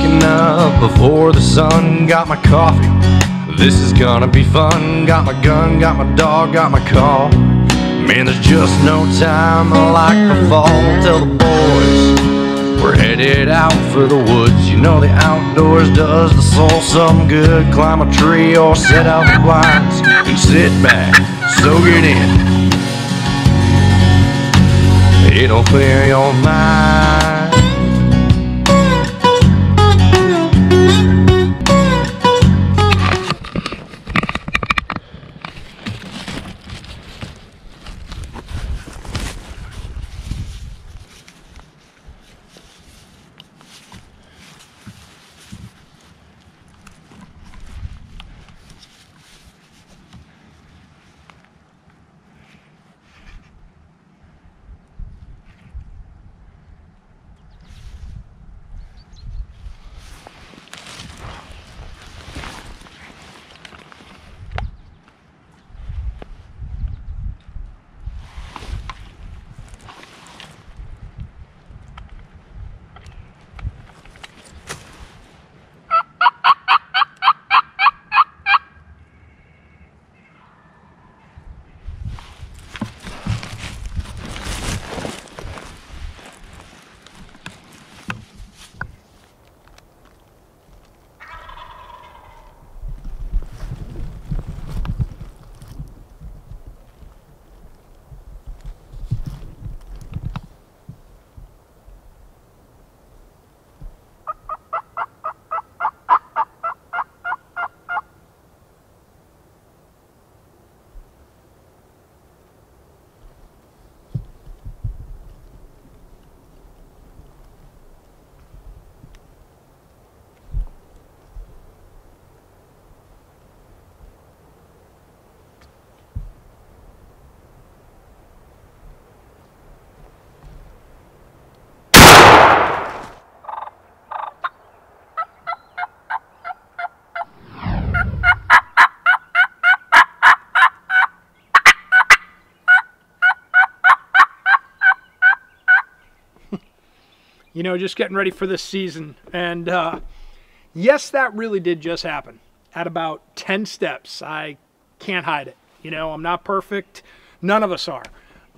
waking up before the sun. Got my coffee, this is gonna be fun. Got my gun, got my dog, got my call. Man, there's just no time like the fall. Tell the boys we're headed out for the woods. You know the outdoors does the soul some good. Climb a tree or set out the blinds and sit back, soak it in. It'll clear your mind. You know, just getting ready for this season. And yes, that really did just happen. At about 10 steps, I can't hide it. You know, I'm not perfect. None of us are.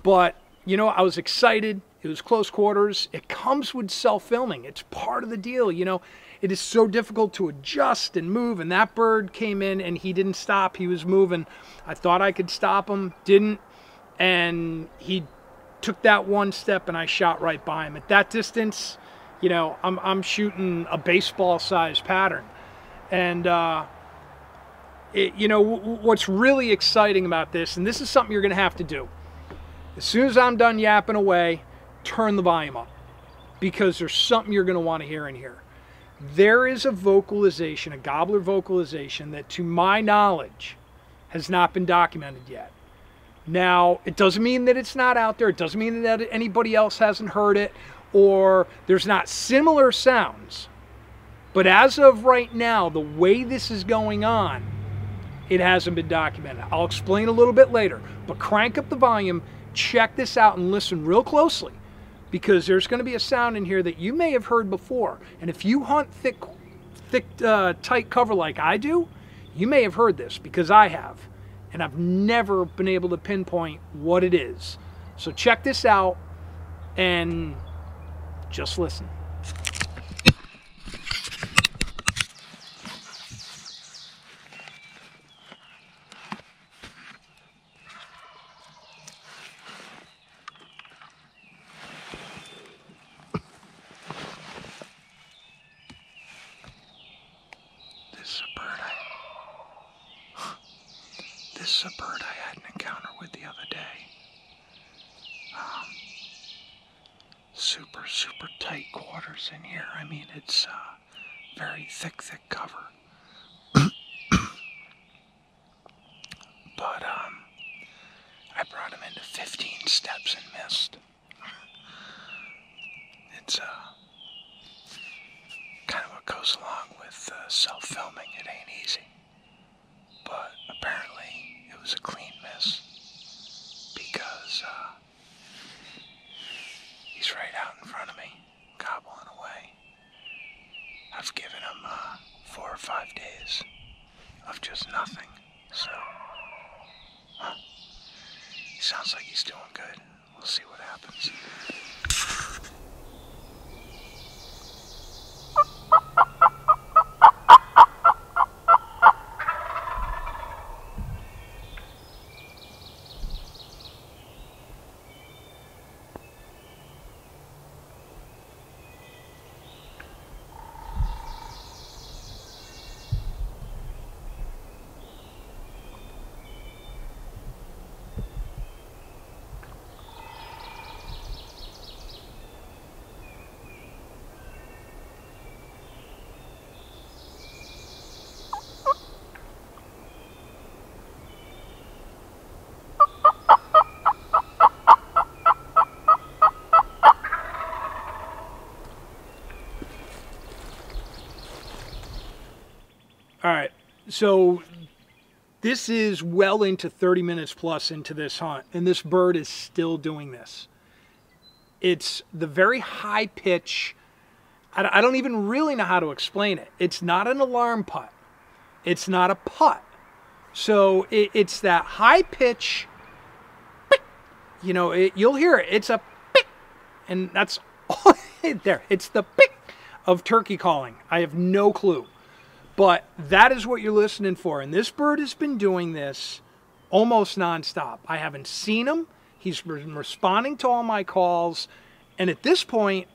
But, you know, I was excited. It was close quarters. It comes with self-filming. It's part of the deal. You know, it is so difficult to adjust and move. And that bird came in and he didn't stop. He was moving. I thought I could stop him. Didn't. And he took that one step and I shot right by him. At that distance, you know, I'm shooting a baseball-sized pattern. And, you know, what's really exciting about this, and this is something you're going to have to do. As soon as I'm done yapping away, turn the volume up. Because there's something you're going to want to hear in here. There is a vocalization, a gobbler vocalization, that to my knowledge has not been documented yet. Now, it doesn't mean that it's not out there. It doesn't mean that anybody else hasn't heard it or there's not similar sounds. But as of right now, the way this is going on, it hasn't been documented. I'll explain a little bit later. But crank up the volume, check this out, and listen real closely. Because there's going to be a sound in here that you may have heard before. And if you hunt tight cover like I do, you may have heard this, because I have. And I've never been able to pinpoint what it is. So check this out and just listen. This is a bird I had an encounter with the other day. Super tight quarters in here. I mean, it's very thick cover. But I brought him into 15 steps and missed. It's kind of what goes along with self-filming. It ain't easy. But apparently it was a clean miss, because he's right out in front of me, gobbling away. I've given him 4 or 5 days of just nothing, so he sounds like he's doing good. We'll see what happens. All right, so this is well into 30 minutes plus into this hunt, and this bird is still doing this. It's the very high pitch. I don't even really know how to explain it. It's not an alarm putt. It's not a putt. So it's that high pitch, you know, you'll hear it. It's a pick, and that's all there. It's the pick of turkey calling. I have no clue. But that is what you're listening for. And this bird has been doing this almost nonstop. I haven't seen him. He's been responding to all my calls. And at this point,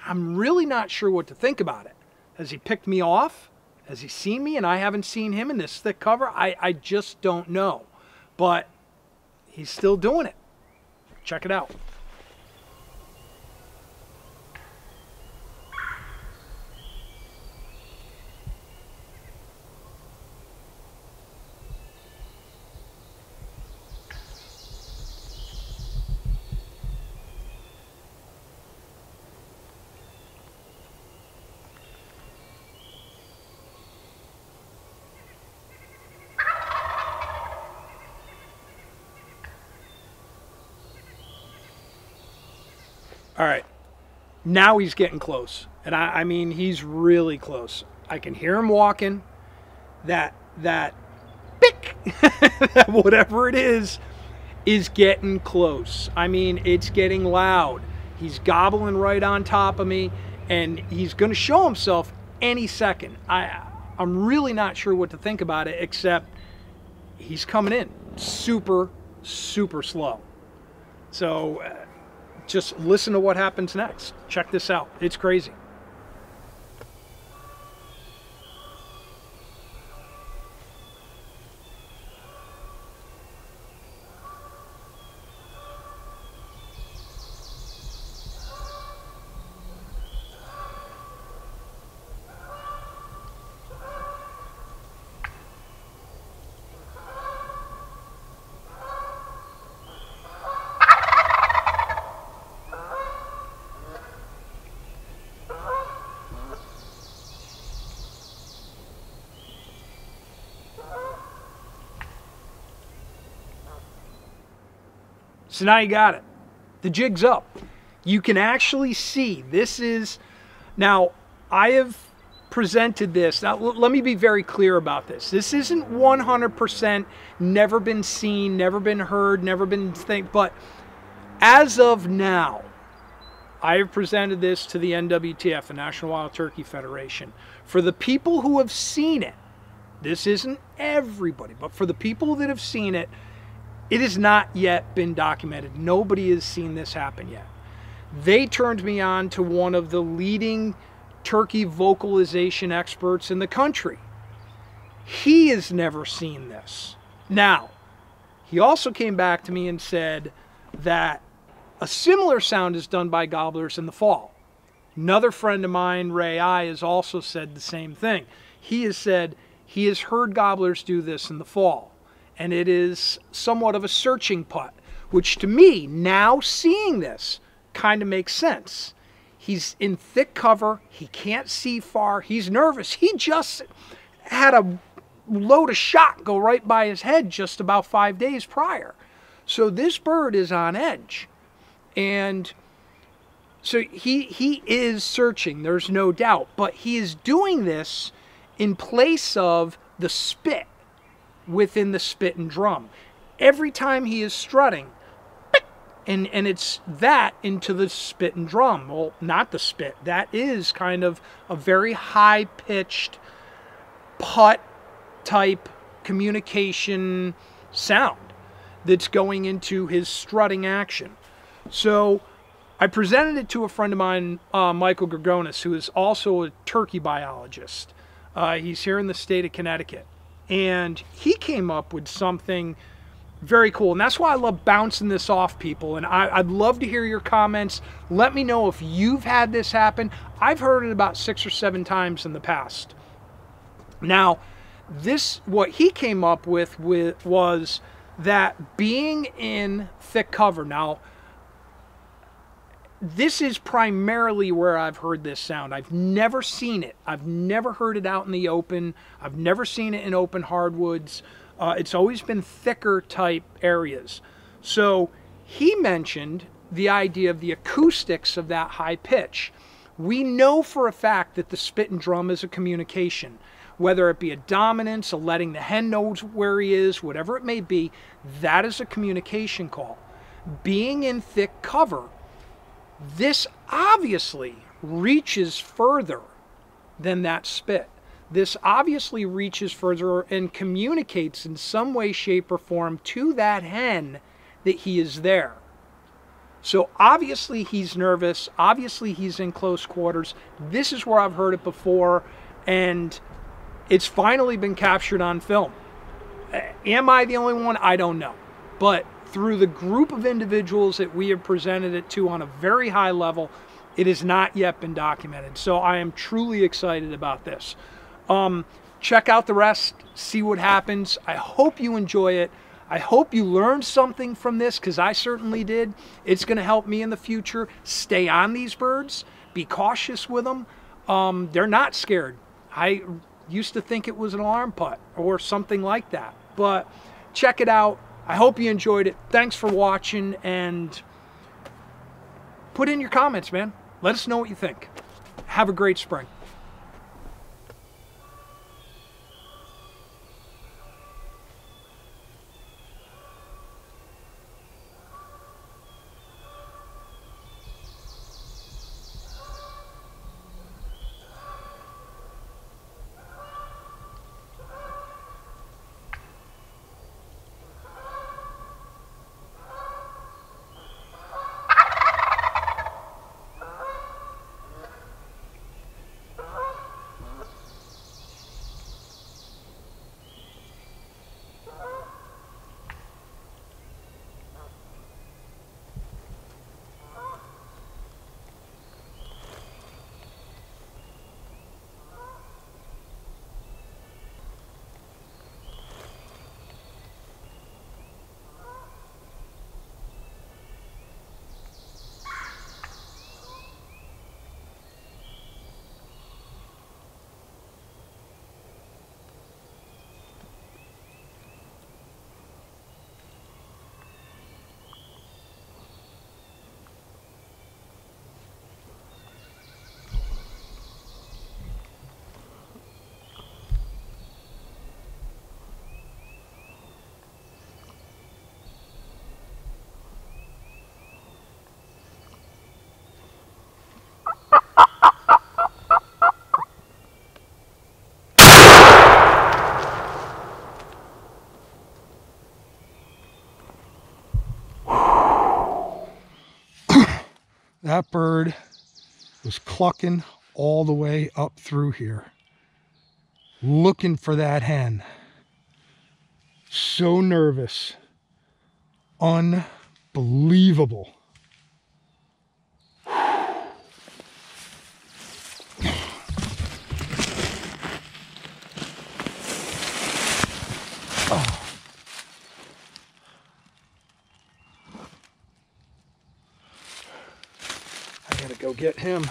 I'm really not sure what to think about it. Has he picked me off? Has he seen me and I haven't seen him in this thick cover? I just don't know. But he's still doing it. Check it out. All right, now he's getting close. And I mean, he's really close. I can hear him walking. That pick, whatever it is getting close. I mean, it's getting loud. He's gobbling right on top of me, and he's going to show himself any second. I'm really not sure what to think about it, except he's coming in super, super slow. So just listen to what happens next. Check this out. It's crazy. So now you got it. The jig's up. You can actually see this is, now I have presented this. Now let me be very clear about this. This isn't 100% never been seen, never been heard, never been think, but as of now, I have presented this to the NWTF, the National Wild Turkey Federation. For the people who have seen it, this isn't everybody, but for the people that have seen it, it has not yet been documented. Nobody has seen this happen yet. They turned me on to one of the leading turkey vocalization experts in the country. He has never seen this. Now, he also came back to me and said that a similar sound is done by gobblers in the fall. Another friend of mine, Ray I, has also said the same thing. He has said he has heard gobblers do this in the fall. And it is somewhat of a searching putt, which to me, now seeing this, kind of makes sense. He's in thick cover. He can't see far. He's nervous. He just had a load of shot go right by his head just about 5 days prior. So this bird is on edge. And So he is searching, there's no doubt, but he is doing this in place of the spit within the spit and drum. Every time he is strutting, and it's that into the spit and drum. Well, not the spit. That is kind of a very high-pitched putt type communication sound that's going into his strutting action. So I presented it to a friend of mine, Michael Gregonis, who is also a turkey biologist. He's here in the state of Connecticut. And he came up with something very cool. And that's why I love bouncing this off people. And I'd love to hear your comments. Let me know if you've had this happen. I've heard it about 6 or 7 times in the past. Now, what he came up with was that being in thick cover. Now, this is primarily where I've heard this sound. I've never seen it. I've never heard it out in the open. I've never seen it in open hardwoods. It's always been thicker type areas. So he mentioned the idea of the acoustics of that high pitch. We know for a fact that the spit and drum is a communication. Whether it be a dominance, a letting the hen know where he is, whatever it may be, that is a communication call. Being in thick cover, this obviously reaches further than that spit. This obviously reaches further and communicates in some way, shape, or form to that hen that he is there. So obviously he's nervous. Obviously he's in close quarters. This is where I've heard it before, and it's finally been captured on film. Am I the only one? I don't know. But through the group of individuals that we have presented it to on a very high level, it has not yet been documented. So I am truly excited about this. Check out the rest, see what happens. I hope you enjoy it. I hope you learned something from this, because I certainly did. It's going to help me in the future. Stay on these birds. Be cautious with them. They're not scared. I used to think it was an alarm putt or something like that. But check it out. I hope you enjoyed it. Thanks for watching, and put in your comments, man. Let us know what you think. Have a great spring. That bird was clucking all the way up through here, looking for that hen. So nervous. Unbelievable. Go get him.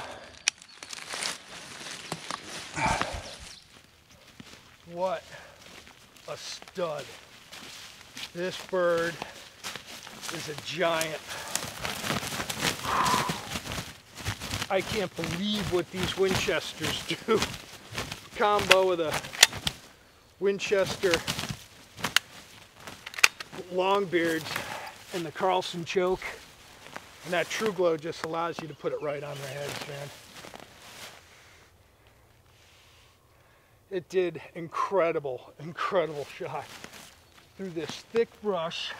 What a stud. This bird is a giant. I can't believe what these Winchesters do. Combo with a Winchester Longbeards and the Carlson choke. And that True Glow just allows you to put it right on their heads, man. It did incredible, incredible shot through this thick brush.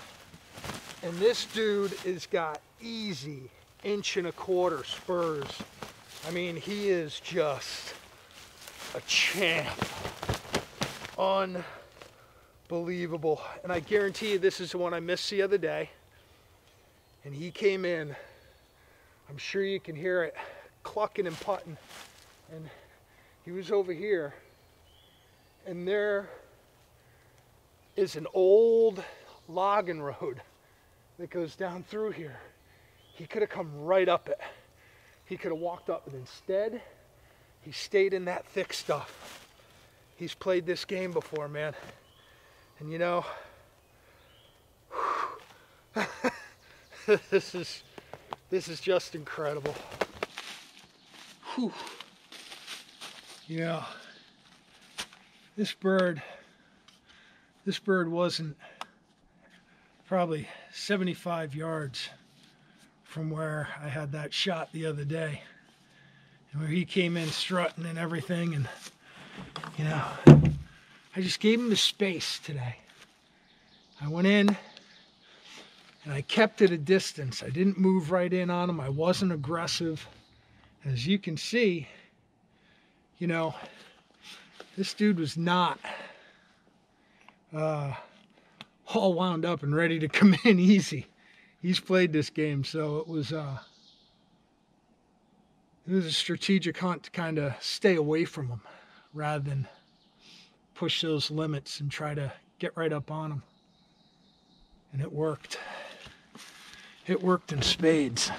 And this dude has got easy 1.25 inch spurs. I mean, he is just a champ. Unbelievable. And I guarantee you this is the one I missed the other day. And he came in. I'm sure you can hear it clucking and putting. And he was over here. And there is an old logging road that goes down through here. He could have come right up it. He could have walked up, but instead, he stayed in that thick stuff. He's played this game before, man. And you know, this is just incredible. Whew. Yeah. This bird wasn't probably 75 yards from where I had that shot the other day, and where he came in strutting and everything. And you know, I just gave him the space today. I went in and I kept at a distance. I didn't move right in on him. I wasn't aggressive. As you can see, you know, this dude was not all wound up and ready to come in easy. He's played this game, so it was a strategic hunt to kind of stay away from him rather than push those limits and try to get right up on him. And it worked. It worked in spades.